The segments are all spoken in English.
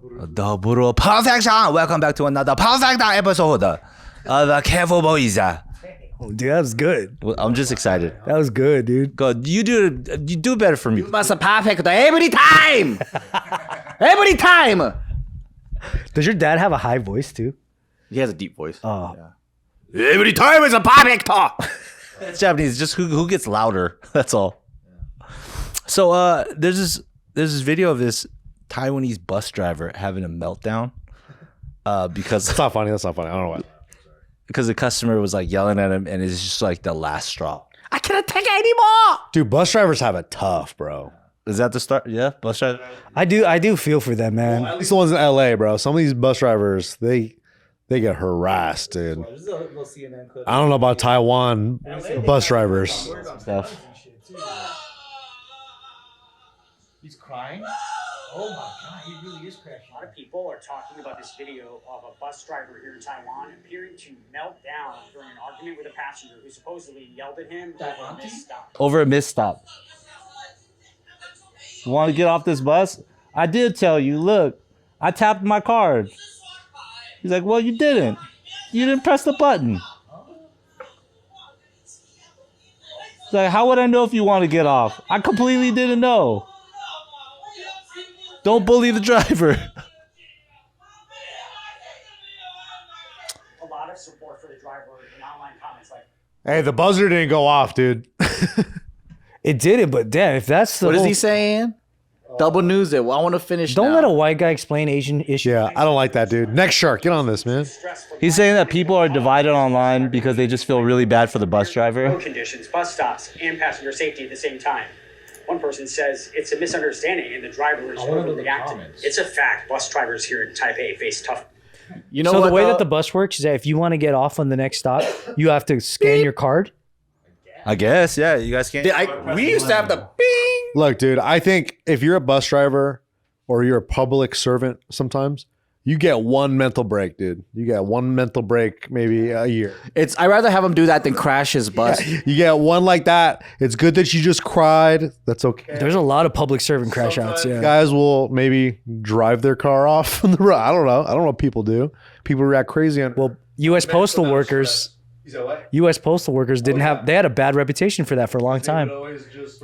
더불어 perfection. Welcome back to another perfect episode of the Careful Boys. Dude, that was good. Well, I'm just excited. That was good, dude. Go, you do better for me. Must perfect every time. Every time. Does your dad have a high voice too? He has a deep voice. Oh, yeah. Every time is a perfect talk. It's Japanese. Just who gets louder. That's all. So there's this video of this Taiwanese bus driver having a meltdown because That's not funny. I don't know why. because the customer was like yelling at him, and it's just like the last straw. I cannot take it anymore. Dude, bus drivers have it tough, bro. Is that the start? Yeah, bus driver. I do feel for them, man. At least the ones in LA, bro. Some of these bus drivers, they get harassed, dude. I don't know about Taiwan bus drivers. Stuff. He's crying. Oh my god, he really is crashing. A lot of people are talking about this video of a bus driver here in Taiwan appearing to melt down during an argument with a passenger who supposedly yelled at him over a missed stop. Over a missed stop. You want to get off this bus? I did tell you. Look, I tapped my card. He's like, well, you didn't. You didn't press the button. He's like, how would I know if you want to get off? I completely didn't know. Don't bully the driver. A lot of support for the driver in online comments like, Hey, the buzzer didn't go off, dude. It didn't, but damn, if that's the What is whole, he saying? Double news it. Well, I want to finish. don't now. let a white guy explain Asian issues. Yeah, I don't like that, dude. Next shark, get on this, man. stressful He's saying that people are divided online because they just feel really bad for the bus driver. road conditions, bus stops, and passenger safety at the same time. One person says it's a misunderstanding and the driver is wanna know the overreacting. comments. It's a fact. Bus drivers here in Taipei face tough. You know So what, the way though? that the bus works is that if you want to get off on the next stop, you have to scan your card. I guess, yeah. You guys can't. We used to have the bing. Look, dude, I think if you're a bus driver or you're a public servant sometimes, you get one mental break, dude. You get one mental break maybe a year. I'd rather have him do that than crash his bus. You get one like that. It's good that you just cried. That's okay. There's a lot of public servant crash outs. Yeah. Guys will maybe drive their car off on the road. I don't know. I don't know what people do. People react crazy on. Well, U.S. postal workers. U.S. postal workers didn't have. They had a bad reputation for that for a long time.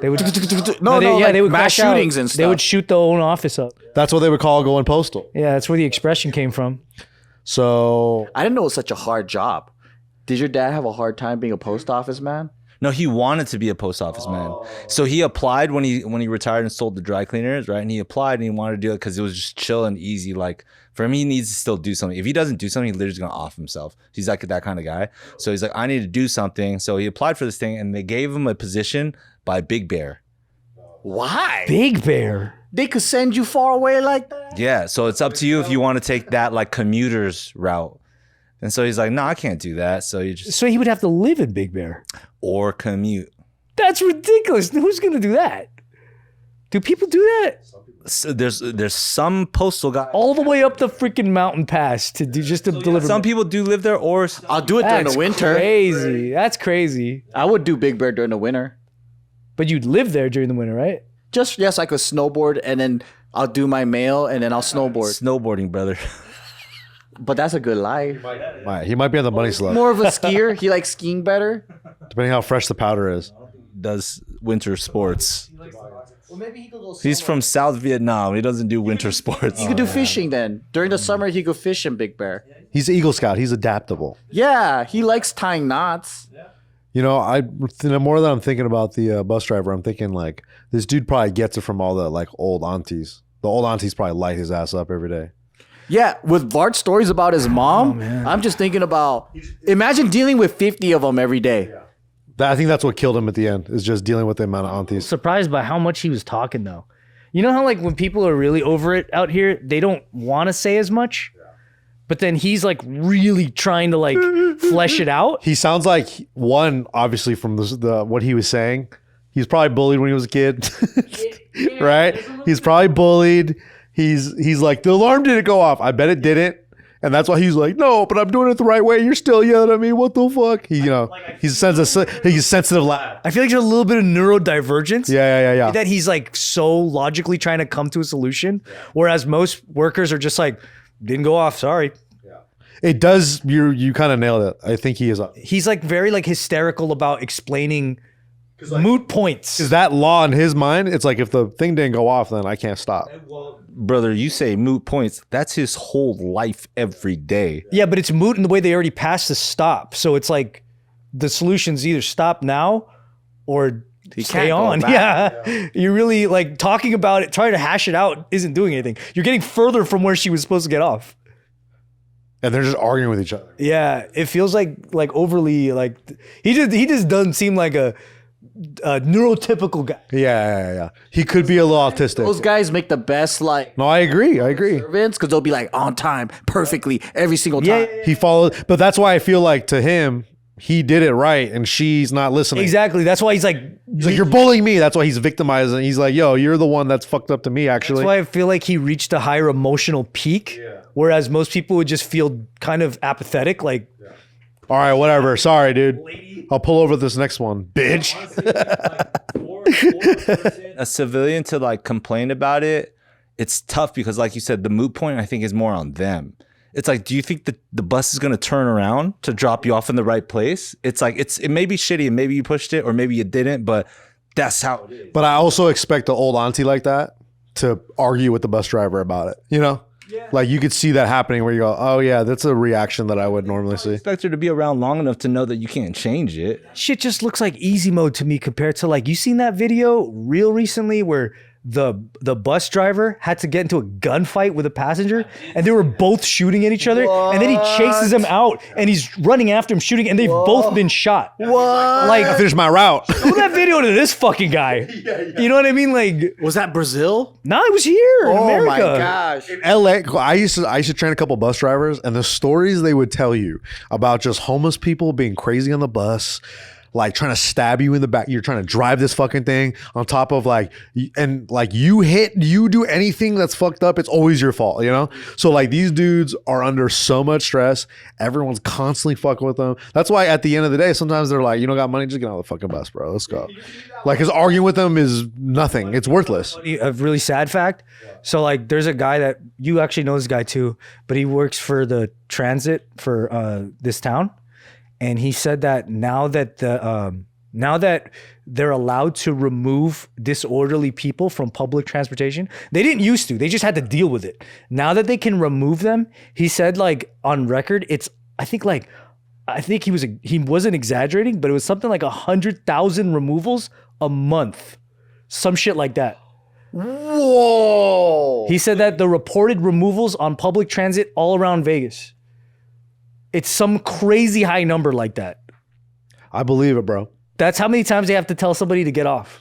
They would. They would crash mass out. shootings and stuff. They would shoot the own office up. That's what they would call going postal. Yeah, that's where the expression came from. So I didn't know it was such a hard job. Did your dad have a hard time being a post office man? No, he wanted to be a post office man. So he applied when he retired and sold the dry cleaners, right? And he applied and he wanted to do it because it was just chill and easy. Like for him, he needs to still do something. If he doesn't do something, he's literally gonna off himself. He's like that kind of guy. So he's like, I need to do something. So he applied for this thing and they gave him a position by Big Bear. Why? Big Bear. They could send you far away like that? Yeah. So it's up to you if you want to take that like commuter's route. And so he's like, no, I can't do that. So you just So he would have to live in Big Bear. or commute. That's ridiculous. Who's gonna do that? Do people do that? So there's some postal guy. All the way up the freaking mountain pass to do just to deliver. Some people do live there, or I'll do it during That's the winter. crazy. That's crazy. I would do Big Bear during the winter. But you'd live there during the winter, right? Just, yes, I could snowboard and then I'll do my mail and then I'll snowboard. snowboarding, brother. But that's a good life. he might be on the money slope, More of a skier. He likes skiing better. depending how fresh the powder is. Does winter sports. Well, maybe he could go. He's from South Vietnam. He doesn't do winter sports. He could do fishing then. During the summer, he could fish in Big Bear. He's Eagle Scout. He's adaptable. Yeah, he likes tying knots. You know, the more that I'm thinking about the bus driver, I'm thinking like this dude probably gets it from all the like old aunties. The old aunties probably light his ass up every day. Yeah, with Vart's stories about his mom, I'm just thinking about, imagine dealing with 50 of them every day. I think that's what killed him at the end, is just dealing with the amount of aunties. Surprised by how much he was talking though. You know how like when people are really over it out here, they don't want to say as much. But then he's like really trying to like flesh it out. He sounds like one, obviously from the what he was saying. He's probably bullied when he was a kid, right? He's probably bullied. He's like, the alarm didn't go off. I bet it didn't. And that's why he's like, no, but I'm doing it the right way. You're still yelling at me. What the fuck? He, he's a sensitive lad. I feel like there's a little bit of neurodivergence. Yeah. That he's like so logically trying to come to a solution, whereas most workers are just like, didn't go off. Sorry. It does. You kind of nailed it. I think he is. He's like very like hysterical about explaining moot points. Is that law in his mind? It's like if the thing didn't go off, then I can't stop. Brother, you say moot points. That's his whole life every day. Yeah, but it's moot in the way they already passed the stop. So it's like the solution's either stop now or stay on. Yeah. You're really like talking about it, trying to hash it out isn't doing anything. You're getting further from where she was supposed to get off. And they're just arguing with each other. Yeah. It feels like overly like he just doesn't seem like a neurotypical guy. Yeah. He could be a little autistic. Those guys make the best like. No, I agree. Servants, because they'll be like on time, perfectly every single time. Yeah. He followed, but that's why I feel like to him, he did it right, and she's not listening. Exactly. That's why he's like you're bullying me. That's why he's victimizing. He's like, yo, you're the one that's fucked up to me. Actually, that's why I feel like he reached a higher emotional peak, whereas most people would just feel kind of apathetic. Like, all right, whatever. Sorry, dude. I'll pull over this next one, bitch. A civilian to like complain about it, it's tough because like you said, the moot point I think is more on them. It's like, do you think that the bus is going to turn around to drop you off in the right place? It's like, it may be shitty and maybe you pushed it or maybe you didn't, but that's how it is. But I also expect an old auntie like that to argue with the bus driver about it, you know? Yeah. Like you could see that happening where you go, oh yeah, that's a reaction that I would normally see. I expect her to be around long enough to know that you can't change it. shit just looks like easy mode to me compared to like, you seen that video real recently where the bus driver had to get into a gunfight with a passenger and they were both shooting at each other and then he chases him out and he's running after him shooting and they've both been shot. What? Like, I finished my route. show that video to this fucking guy. You know what I mean? Like, Was that Brazil? no, it was here in Oh America. my gosh. In LA, I used to train a couple bus drivers, and the stories they would tell you about just homeless people being crazy on the bus, like trying to stab you in the back. You're trying to drive this fucking thing on top of like, and like you do anything that's fucked up, it's always your fault, you know? So like these dudes are under so much stress. Everyone's constantly fucking with them. That's why at the end of the day, sometimes they're like, you don't got money, just get on the fucking bus, bro. Let's go. Like, cause arguing with them is nothing. It's worthless. A really sad fact. So like there's a guy that you actually know this guy too, but he works for the transit for this town. And he said that now that they're allowed to remove disorderly people from public transportation, they didn't used to. They just had to deal with it. Now that they can remove them, he said like on record, I think he wasn't exaggerating, but it was something like 100,000 removals a month, some shit like that. Whoa. He said that the reported removals on public transit all around Vegas, it's some crazy high number like that. I believe it, bro. That's how many times they have to tell somebody to get off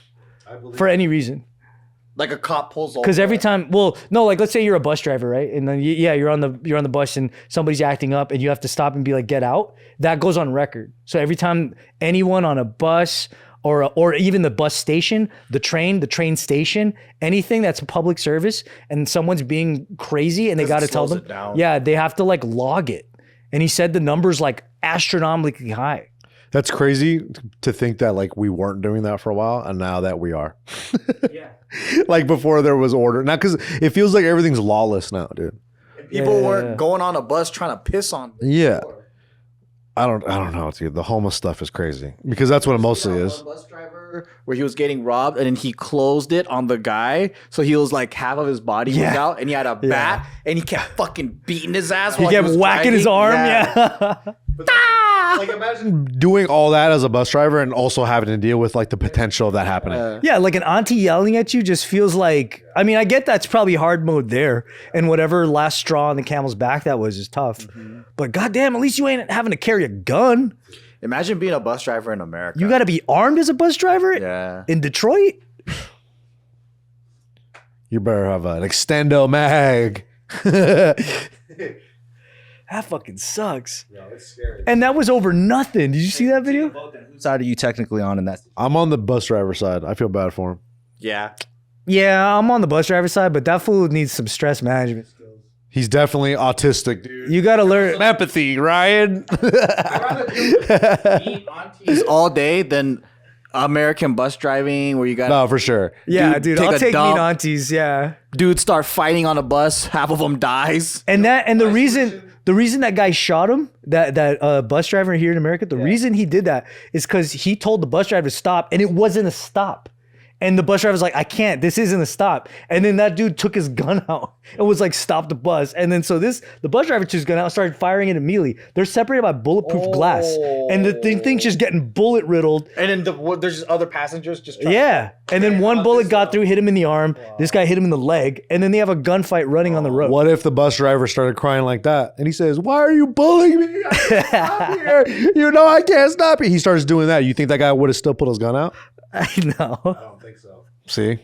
for any reason. Like a cop pulls over. Because every time, well, no, like let's say you're a bus driver, right? And then you're on the bus and somebody's acting up and you have to stop and be like, get out. That goes on record. So every time anyone on a bus or even the bus station, the train station, anything that's a public service and someone's being crazy and they got to tell them, yeah, they have to like log it. And he said the number's like astronomically high. That's crazy to think that like we weren't doing that for a while and now that we are. Yeah. Like before there was order. Now, because it feels like everything's lawless now, dude. People weren't going on a bus trying to piss on. Yeah. I don't know, dude. The homeless stuff is crazy because that's what it mostly is. One bus driver where he was getting robbed and then he closed it on the guy, so he was like half of his body was out and he had a bat and he kept fucking beating his ass. He kept whacking his arm. Yeah. Like imagine doing all that as a bus driver and also having to deal with like the potential of that happening. Yeah, like an auntie yelling at you just feels like, I mean, I get that's probably hard mode there. And whatever last straw on the camel's back that was is tough. Mm-hmm. But goddamn, at least you ain't having to carry a gun. Imagine being a bus driver in America. You got to be armed as a bus driver in Detroit? You better have an extendo mag. That fucking sucks. No, it's scary. And that was over nothing. Did you see that video? Whose side are you technically on in that? I'm on the bus driver side. I feel bad for him. Yeah. Yeah, I'm on the bus driver side, but that fool needs some stress management skills. He's definitely autistic, dude. You got to learn. Empathy, Ryan. He's all day, then American bus driving where you got No, for sure. Yeah, dude, I'll a take dump. mean aunties. Yeah. Dudes start fighting on a bus. Half of them dies. And the reason that guy shot him, that bus driver here in America, the reason he did that is because he told the bus driver to stop, and it wasn't a stop. And the bus driver was like, I can't, this isn't a stop. And then that dude took his gun out and was like, stop the bus. And then the bus driver took his gun out and started firing it immediately. They're separated by bulletproof glass. And the thing's just getting bullet riddled. And then there's just other passengers just Yeah. And then one bullet got through, hit him in the arm. This guy hit him in the leg. And then they have a gunfight running on the road. What if the bus driver started crying like that? And he says, why are you bullying me? I can't stop here. You know I can't stop you. He starts doing that. You think that guy would have still put his gun out? I know. I don't think so. See?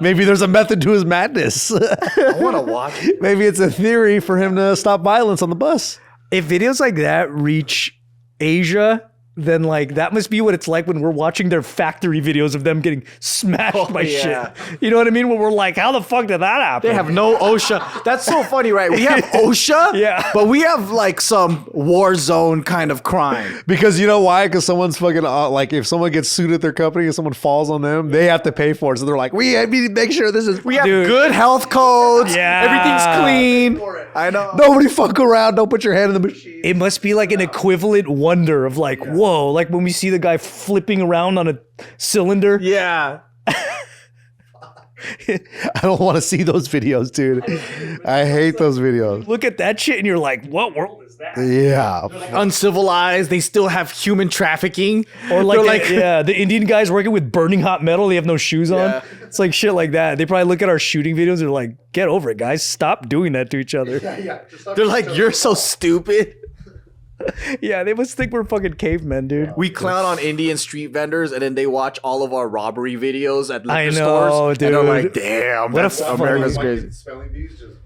Maybe there's a method to his madness. I want to watch it. Maybe it's a theory for him to stop violence on the bus. If videos like that reach Asia, then like that must be what it's like when we're watching their factory videos of them getting smashed by yeah. shit. You know what I mean? When we're like, how the fuck did that happen? They have no OSHA. That's so funny, right? We have OSHA, Yeah. but we have like some war zone kind of crime. Because you know why? Because someone's fucking, like, if someone gets sued at their company and someone falls on them, they have to pay for it. So they're like, we need to make sure this is. We have Dude. good health codes. Yeah. Everything's clean. I know. Nobody fuck around. Don't put your hand in the machine. It must be like an equivalent wonder of like, whoa, like when we see the guy flipping around on a cylinder. Yeah. I don't want to see those videos, dude. I hate those videos. Look at that shit and you're like, what world is that? Yeah. Uncivilized. They still have human trafficking. Or like, They're the Indian guys working with burning hot metal. They have no shoes on. Yeah. It's like shit like that. They probably look at our shooting videos and they're like, get over it, guys. Stop doing that to each other. they're like, you're so stupid. Yeah, they must think we're fucking cavemen, dude. We clown on Indian street vendors, and then they watch all of our robbery videos at liquor I know, stores. dude. And they're like, damn, What a that's America's funny- crazy. Spelling bees just